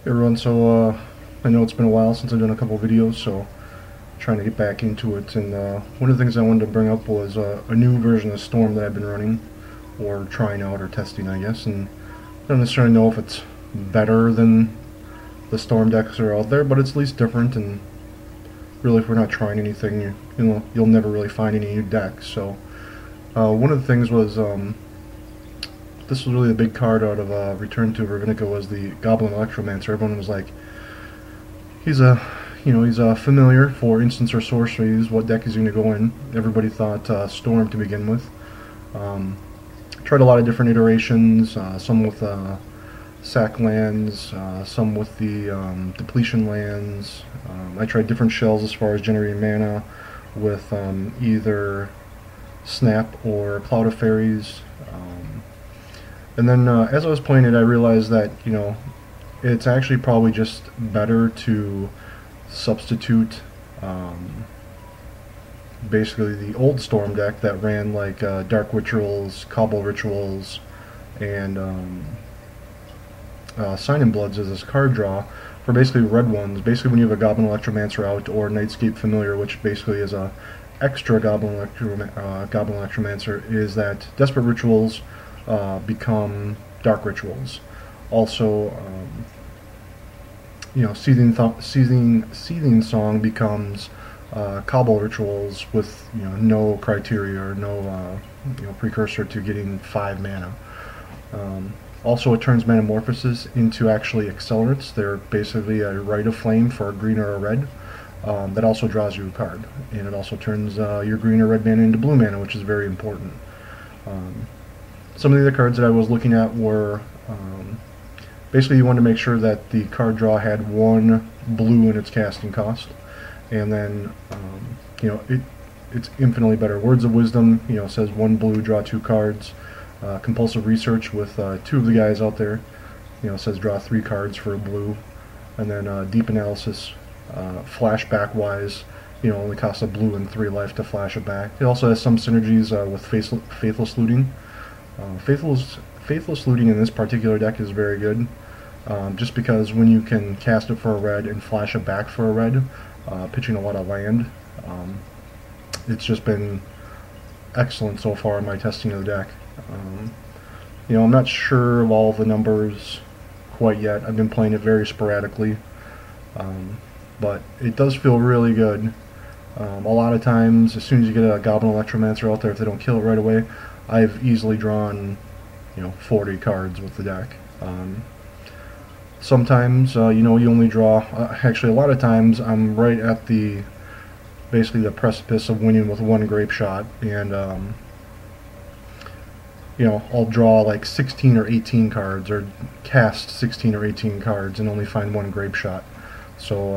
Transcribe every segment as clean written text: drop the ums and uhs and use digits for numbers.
Hey everyone, so I know it's been a while since I've done a couple videos, so trying to get back into it. And one of the things I wanted to bring up was a new version of Storm that I've been running, or trying out, or testing, I guess. And I don't necessarily know if it's better than the Storm decks that are out there, but it's at least different. And really, if we're not trying anything, you'll never really find any new decks. So one of the things was this was really the big card out of Return to Ravnica, was the Goblin Electromancer. Everyone was like, he's a familiar for instance or sorceries. What deck is he going to go in? Everybody thought Storm to begin with. Tried a lot of different iterations, some with sack lands, some with the depletion lands. I tried different shells as far as generating mana with either Snap or Cloud of Fairies. And then as I was playing it, I realized that, it's actually probably just better to substitute basically the old Storm deck that ran like Dark Rituals, Cobble Rituals, and Sign-in Bloods as this card draw for basically red ones. Basically when you have a Goblin Electromancer out, or Nightscape Familiar, which basically is a extra Goblin Electromancer, is that Desperate Rituals become Dark Rituals. Also, Seething Song becomes Cobble Rituals with no criteria or no precursor to getting 5 mana. Also, it turns Metamorphosis into actually accelerates. They're basically a Rite of Flame for a green or a red. That also draws you a card, and it also turns your green or red mana into blue mana, which is very important. Some of the other cards that I was looking at were basically you wanted to make sure that the card draw had 1 blue in its casting cost, and then it's infinitely better. Words of Wisdom says 1 blue, draw 2 cards. Compulsive Research with 2 of the guys out there says draw 3 cards for a blue. And then Deep Analysis, flashback wise, only costs a blue and 3 life to flash it back. It also has some synergies with Faithless Looting. Faithless Looting in this particular deck is very good, just because when you can cast it for a red and flash it back for a red, pitching a lot of land, it's just been excellent so far in my testing of the deck. I'm not sure of all the numbers quite yet. I've been playing it very sporadically, but it does feel really good. A lot of times, as soon as you get a Goblin Electromancer out there, if they don't kill it right away, I've easily drawn 40 cards with the deck. Sometimes you only draw, actually a lot of times I'm right at basically the precipice of winning with 1 grape shot, and I'll draw like 16 or 18 cards, or cast 16 or 18 cards and only find 1 grape shot. So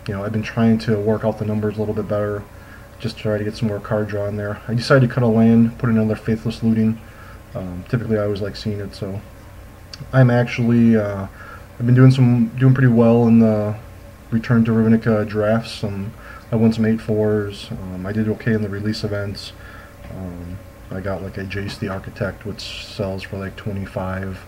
I've been trying to work out the numbers a little bit better, just to try to get some more card draw in there. I decided to cut a land, put another Faithless Looting. Typically I always like seeing it, so I'm actually I've been doing pretty well in the Return to Ravnica drafts. I won some 8-4s. I did okay in the release events. I got like a Jace the Architect, which sells for like 25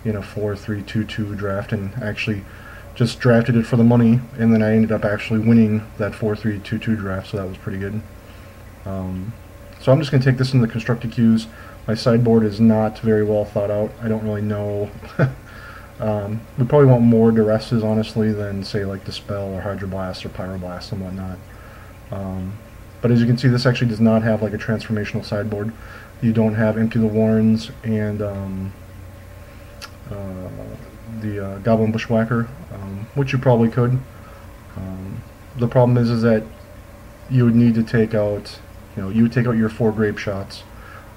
in a 4-3-2-2 draft, and actually just drafted it for the money, and then I ended up actually winning that 4-3-2-2 draft, so that was pretty good. So I'm just going to take this into the constructed queues. My sideboard is not very well thought out. I don't really know. We probably want more Duresses, honestly, than say like Dispel or Hydroblast or Pyroblast and whatnot. But as you can see, this actually does not have like a transformational sideboard. You don't have Empty the Warrens and the Goblin Bushwhacker, which you probably could. The problem is that you would need to take out, you would take out your 4 grape shots,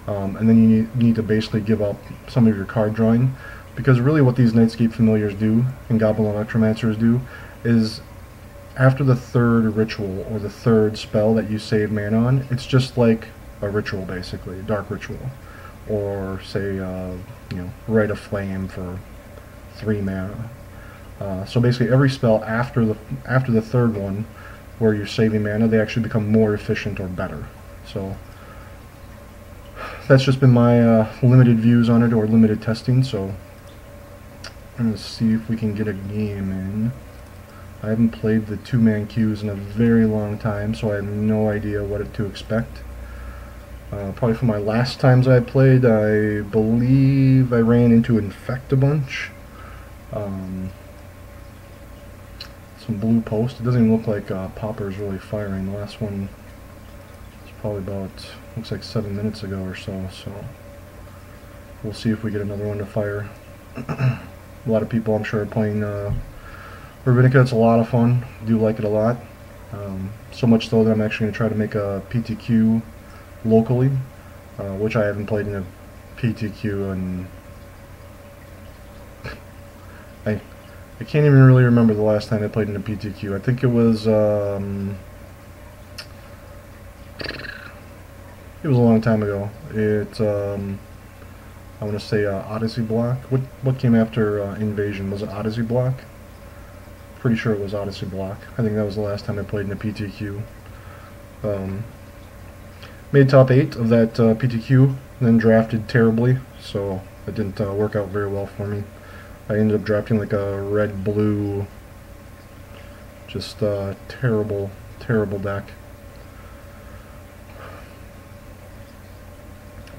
and then you need to basically give up some of your card drawing, because really what these Nightscape Familiars do and Goblin Electromancers do is, after the 3rd ritual or the 3rd spell that you save mana on, it's just like a ritual, basically, a Dark Ritual, or say Rite of Flame for 3 mana. So basically every spell after the 3rd one where you're saving mana, they actually become more efficient or better. So that's just been my limited views on it, or limited testing. So I'm gonna see if we can get a game in. I haven't played the two-man queues in a very long time, so I have no idea what to expect. Probably from my last times I played, I believe I ran into Infect a bunch. Some blue post. It doesn't even look like Pauper is really firing. The last one was probably about, looks like 7 minutes ago or so. So we'll see if we get another one to fire. A lot of people, I'm sure, are playing Rabbinica. It's a lot of fun. I do like it a lot. So much so that I'm actually going to try to make a PTQ locally, which I haven't played in a PTQ, and I can't even really remember the last time I played in a PTQ. I think it was a long time ago. I want to say Odyssey Block. What came after Invasion? Was it Odyssey Block? Pretty sure it was Odyssey Block. I think that was the last time I played in a PTQ. Made top 8 of that PTQ, then drafted terribly, so it didn't work out very well for me. I ended up drafting like a red-blue, just terrible, terrible deck.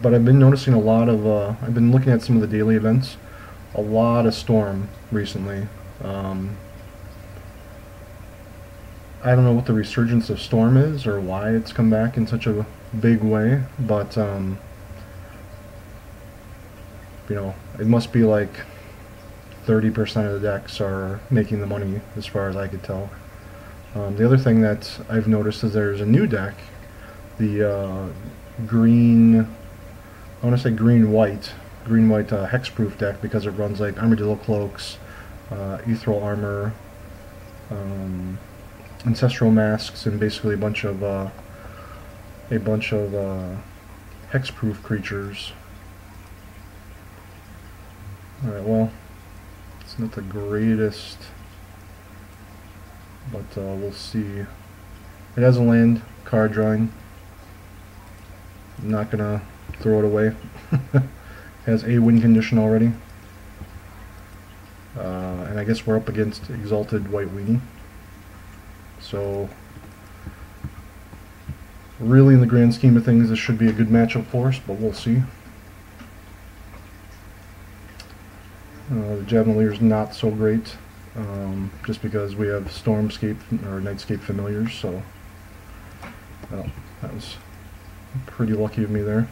But I've been noticing a lot of, I've been looking at some of the daily events, a lot of Storm recently. I don't know what the resurgence of Storm is or why it's come back in such a big way, but you know, it must be like 30% of the decks are making the money, as far as I could tell. The other thing that I've noticed is there's a new deck, the green, I want to say green-white hexproof deck, because it runs like Armadillo Cloaks, Ethereal Armor, Ancestral Masks, and basically a bunch of hexproof creatures. Alright, well, it's not the greatest, but we'll see. It has a land, card drawing. I'm not gonna throw it away. It has a win condition already. And I guess we're up against Exalted White Weenie. So, really, in the grand scheme of things, this should be a good matchup for us, but we'll see. The Javelier's not so great, just because we have Stormscape or Nightscape Familiars, so well, that was pretty lucky of me there.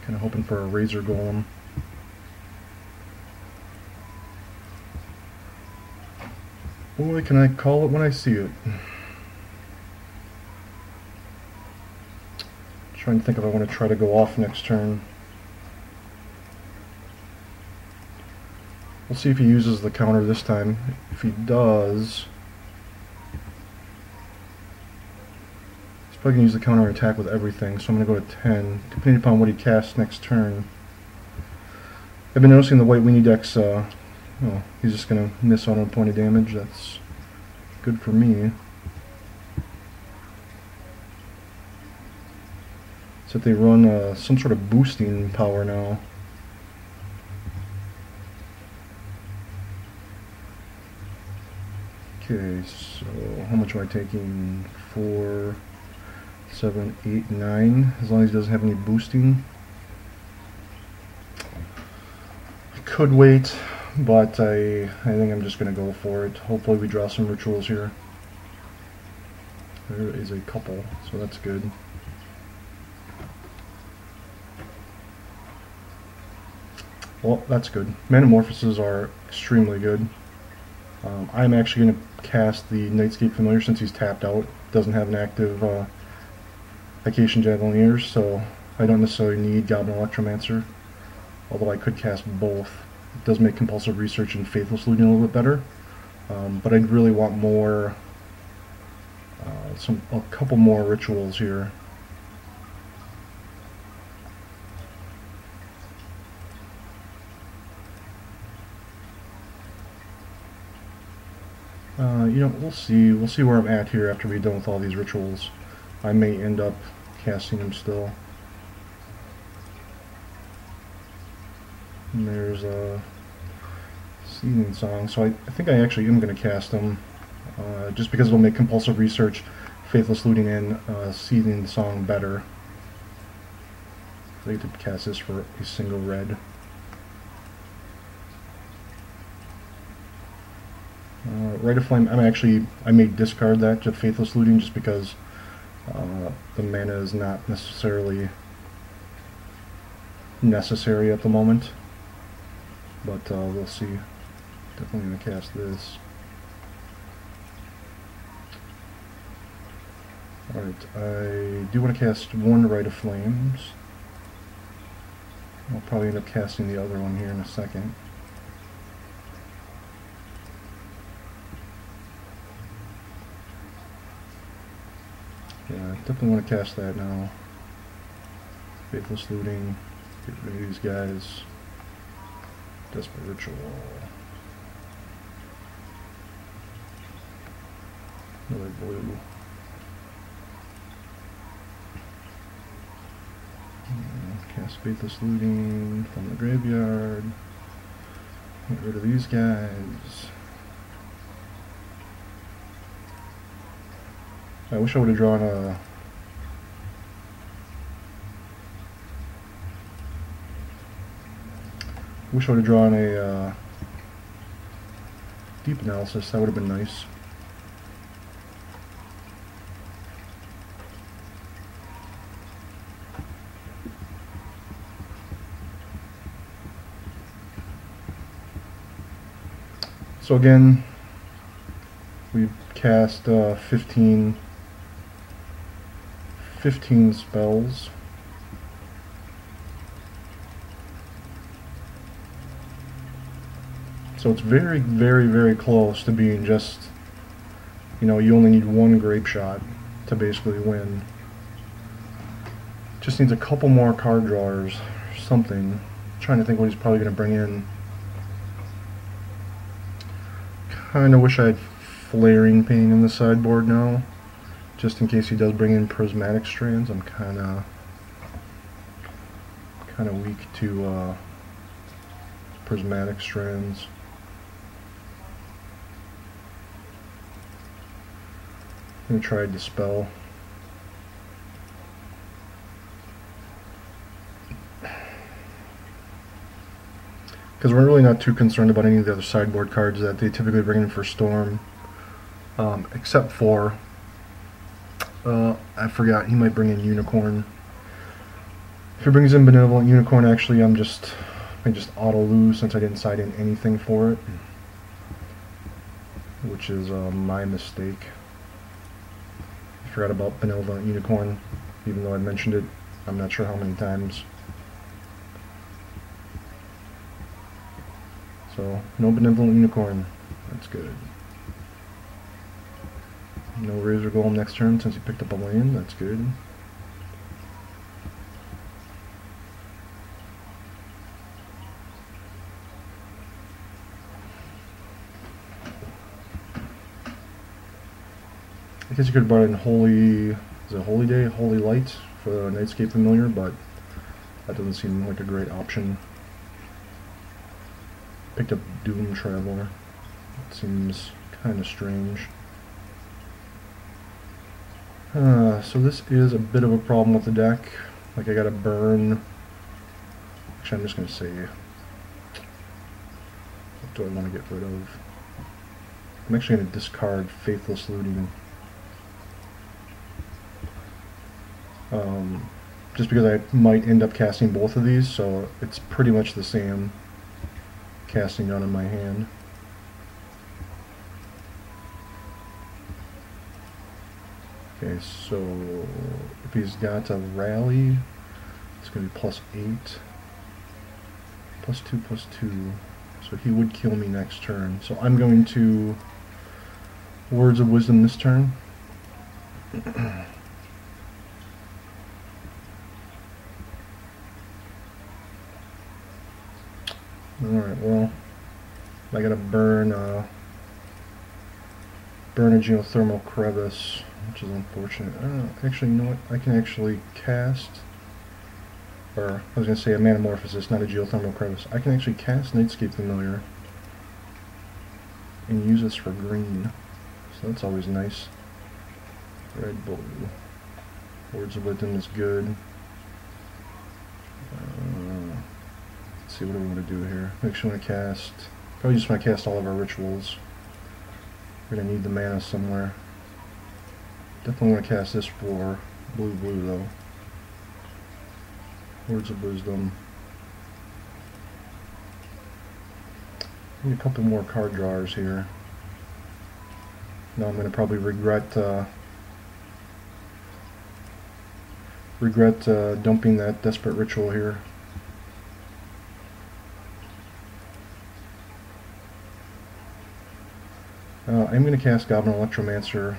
Kind of hoping for a Razor Golem. Boy, can I call it when I see it. Trying to think if I want to try to go off next turn. We'll see if he uses the counter this time. If he does, he's probably going to use the counter attack with everything, so I'm going to go to 10, depending upon what he casts next turn. I've been noticing the White Weenie decks, well, he's just going to miss on a point of damage. That's good for me. So they run some sort of boosting power now. Okay, so how much am I taking? 4, 7, 8, 9. As long as he doesn't have any boosting. I could wait, but I think I'm just going to go for it. Hopefully we draw some rituals here. There is a couple, so that's good. Well, that's good. Metamorphoses are extremely good. I'm actually going to cast the Nightscape Familiar since he's tapped out. Doesn't have an active Vacation Javelineers, so I don't necessarily need Goblin Electromancer. Although I could cast both. It does make Compulsive Research and Faithless Looting a little bit better. But I'd really want more, a couple more rituals here. You know, we'll see. We'll see where I'm at here after we're done with all these rituals. I may end up casting him still. And there's a Seething Song, so I think I actually am going to cast him, just because it'll make Compulsive Research, Faithless Looting, and Seething Song better. I get to cast this for a single red. Rite of Flame, I may discard that to Faithless Looting just because the mana is not necessarily necessary at the moment. But we'll see. Definitely going to cast this. Alright, I do want to cast one Rite of Flames. I'll probably end up casting the other one here in a second. Yeah, I definitely want to cast that now. Faithless Looting, get rid of these guys. Desperate Ritual. Another blue. Cast Faithless Looting from the graveyard. Get rid of these guys. I wish I would have drawn a... wish I would have drawn a Deep Analysis. That would have been nice. So again, we've cast 15 spells. So it's very, very, very close to being just, you know, you only need one grape shot to basically win. Just needs a couple more card drawers or something. I'm trying to think what he's probably going to bring in. Kinda wish I had Flaring Pain in the sideboard now, just in case he does bring in Prismatic Strands. I'm kinda weak to Prismatic Strands. I'm gonna try Dispel. Because we're really not too concerned about any of the other sideboard cards that they typically bring in for Storm, except for, I forgot, he might bring in Unicorn. If he brings in Benevolent Unicorn, actually I just auto lose since I didn't side in anything for it, which is my mistake. I forgot about Benevolent Unicorn, even though I mentioned it, I'm not sure how many times. So, no Benevolent Unicorn. That's good. No Razor Golem next turn since he picked up a land. That's good. I guess you could have brought in Holy... is it Holy Day? Holy Light for the Nightscape Familiar, but that doesn't seem like a great option. Picked up Doom Traveler. It seems kind of strange. So this is a bit of a problem with the deck. Like I gotta burn... Actually, I'm just gonna say... What do I want to get rid of? I'm actually gonna discard Faithless Looting. Just because I might end up casting both of these, so it's pretty much the same casting down in my hand. Okay, so if he's got a rally, it's going to be +8, +2, so he would kill me next turn. So I'm going to Words of Wisdom this turn. Alright, well, I gotta burn a Geothermal Crevice. which is unfortunate. Actually, you know what? I can actually cast, or I was going to say a Metamorphosis, not a Geothermal Crevice. I can actually cast Nightscape Familiar and use this for green, so that's always nice. Red, blue. Words of Wisdom is good. Let's see, what do we want to do here? We actually want to cast, probably just want to cast all of our rituals. We're going to need the mana somewhere. Definitely want to cast this for blue though. Words of Wisdom. Need a couple more card drawers here. Now I'm going to probably regret dumping that Desperate Ritual here. I'm going to cast Goblin Electromancer,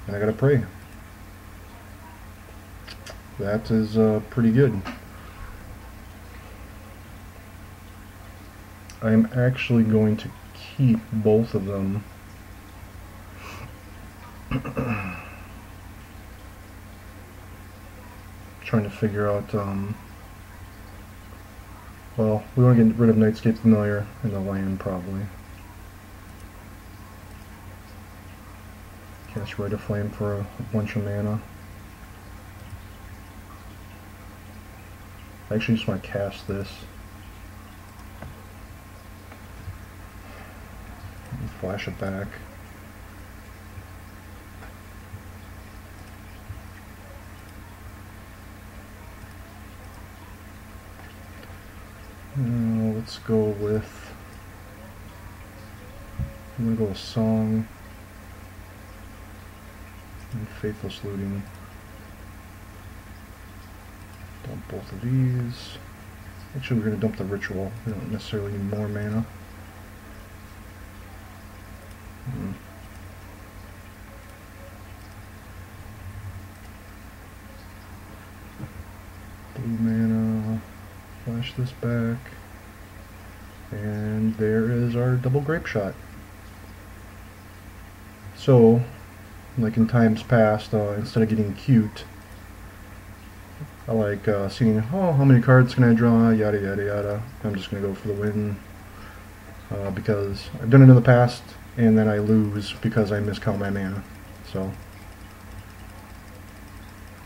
and I gotta pray. That is pretty good. I'm actually going to keep both of them. Trying to figure out, well, we want to get rid of Nightscape Familiar in the land, probably. Cast Rite of Flame for a bunch of mana. I actually just want to cast this. And flash it back. Let's go with, I'm going to go with Song and Faithless Looting. Dump both of these. Actually, we're going to dump the Ritual. We don't necessarily need more mana. Blue mana. Flash this back. And there is our double Grape Shot. So, like in times past, instead of getting cute, I like seeing, oh, how many cards can I draw, yada yada yada. I'm just going to go for the win, because I've done it in the past, and then I lose because I miscount my mana. So,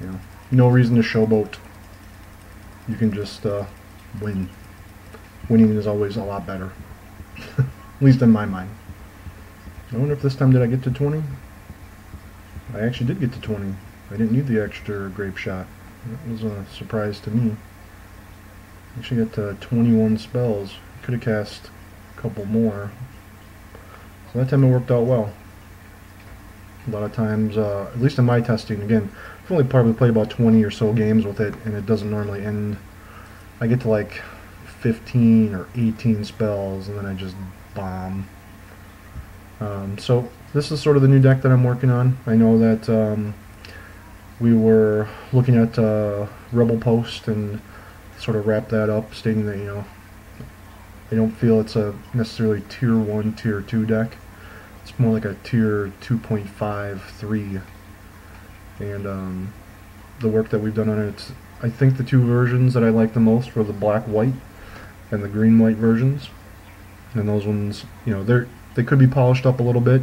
you know, no reason to showboat. You can just win. Winning is always a lot better. At least in my mind. I wonder if this time did I get to 20? I actually did get to 20. I didn't need the extra Grape Shot. That was a surprise to me. Actually got to 21 spells. Could have cast a couple more. So that time it worked out well. A lot of times, at least in my testing, again, I've only probably played about 20 or so games with it, and it doesn't normally end. I get to like 15 or 18 spells, and then I just bomb. So this is sort of the new deck that I'm working on. I know that we were looking at Rebel Post and sort of wrap that up, stating that, you know, I don't feel it's a necessarily tier 1, tier 2 deck. It's more like a tier 2.5, 3. And the work that we've done on it, I think the two versions that I like the most were the black-white and the green-white versions. And those ones, you know, they could be polished up a little bit,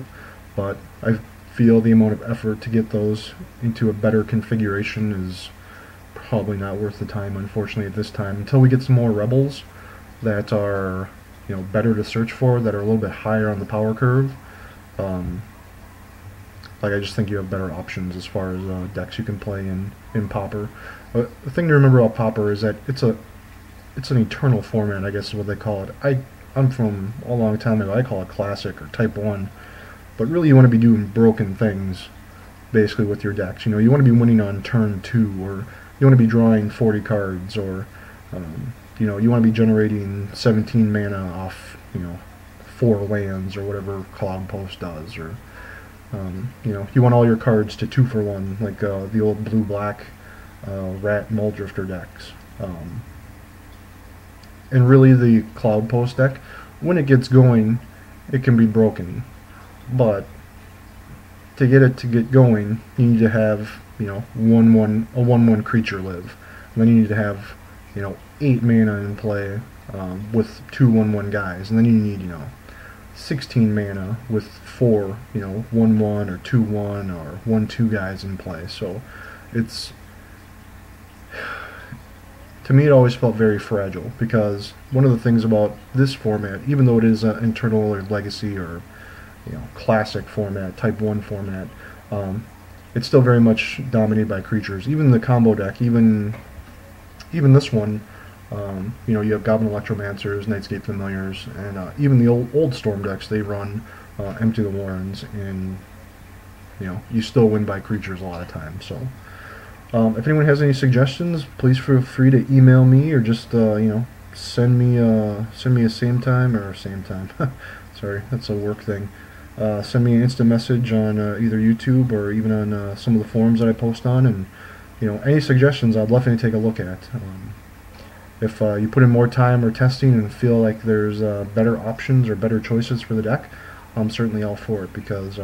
but I feel the amount of effort to get those into a better configuration is probably not worth the time, unfortunately, at this time. Until we get some more Rebels that are, you know, better to search for, that are a little bit higher on the power curve. Like, I just think you have better options as far as decks you can play in Pauper. The thing to remember about Pauper is that it's an eternal format, I guess is what they call it. I'm from a long time ago. I call it Classic or Type 1. But really you want to be doing broken things, basically, with your decks. You know, you want to be winning on turn 2, or you want to be drawing 40 cards, or, you know, you want to be generating 17 mana off, you know, 4 lands, or whatever Cloud Post does, or, you know, you want all your cards to 2 for 1, like the old blue-black Rat Muldrifter decks. And really the Cloud Post deck, when it gets going, it can be broken. But to get it to get going, you need to have, you know, a 1/1 creature live. And then you need to have, you know, 8 mana in play with 2 1/1 guys, and then you need, you know, 16 mana with 4, you know, 1/1 or 2/1 or 1/2 guys in play. So it's, to me, it always felt very fragile, because one of the things about this format, even though it is an internal or legacy or, you know, classic format, type 1 format, it's still very much dominated by creatures. Even the combo deck, even this one, you know, you have Goblin Electromancers, Nightscape Familiars, and even the old Storm decks, they run Empty the Warrens, and, you know, you still win by creatures a lot of times. So if anyone has any suggestions, please feel free to email me, or just you know, send me a same time, sorry, that's a work thing. Send me an instant message on either YouTube or even on some of the forums that I post on, and, you know, any suggestions I'd love to take a look at. If you put in more time or testing and feel like there's better options or better choices for the deck, I'm certainly all for it, because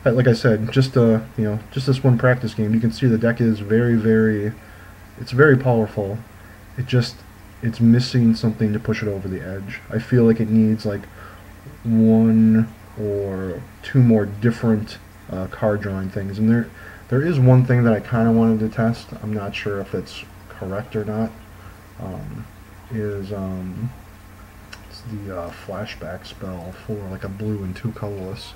like I said, just you know, just this one practice game, you can see the deck is it's very powerful. It's missing something to push it over the edge. I feel like it needs like 1 or 2 more different card drawing things, and there is one thing that I kind of wanted to test. I'm not sure if it's correct or not. It's the flashback spell for like a blue and 2 colorless.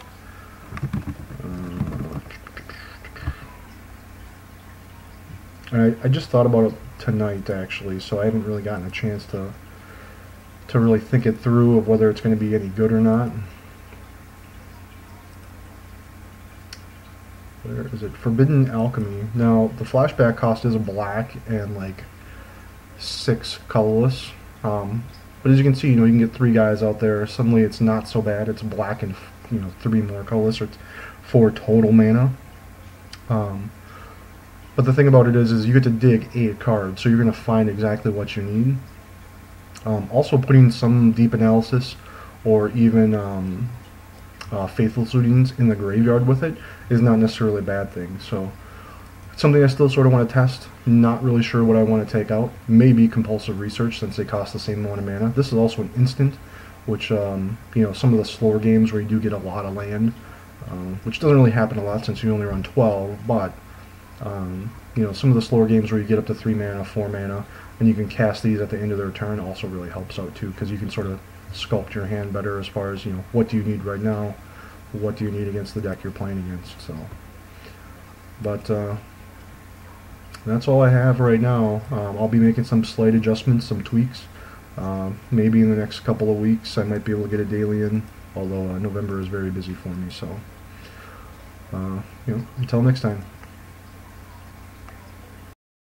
And I just thought about it tonight, actually, so I haven't really gotten a chance to really think it through of whether it's going to be any good or not. Where is it? Forbidden Alchemy. Now, the flashback cost is a black and like 6 colorless. But as you can see, you know, you can get 3 guys out there. Suddenly it's not so bad. It's black and, you know, 3 more colorless, or it's 4 total mana. But the thing about it is you get to dig 8 cards, so you're going to find exactly what you need. Also, putting some deep analysis or even faithful suitings in the graveyard with it is not necessarily a bad thing. So it's something I still sort of want to test. Not really sure what I want to take out. Maybe compulsive research, since they cost the same amount of mana. This is also an instant, which you know, some of the slower games where you do get a lot of land, which doesn't really happen a lot since you only run 12, but you know, some of the slower games where you get up to 3 mana, 4 mana, and you can cast these at the end of their turn also really helps out too, because you can sort of sculpt your hand better as far as, you know, what do you need right now, what do you need against the deck you're playing against. So, but that's all I have right now. I'll be making some slight adjustments, some tweaks. Maybe in the next couple of weeks I might be able to get a daily in, although November is very busy for me. So, you know, until next time.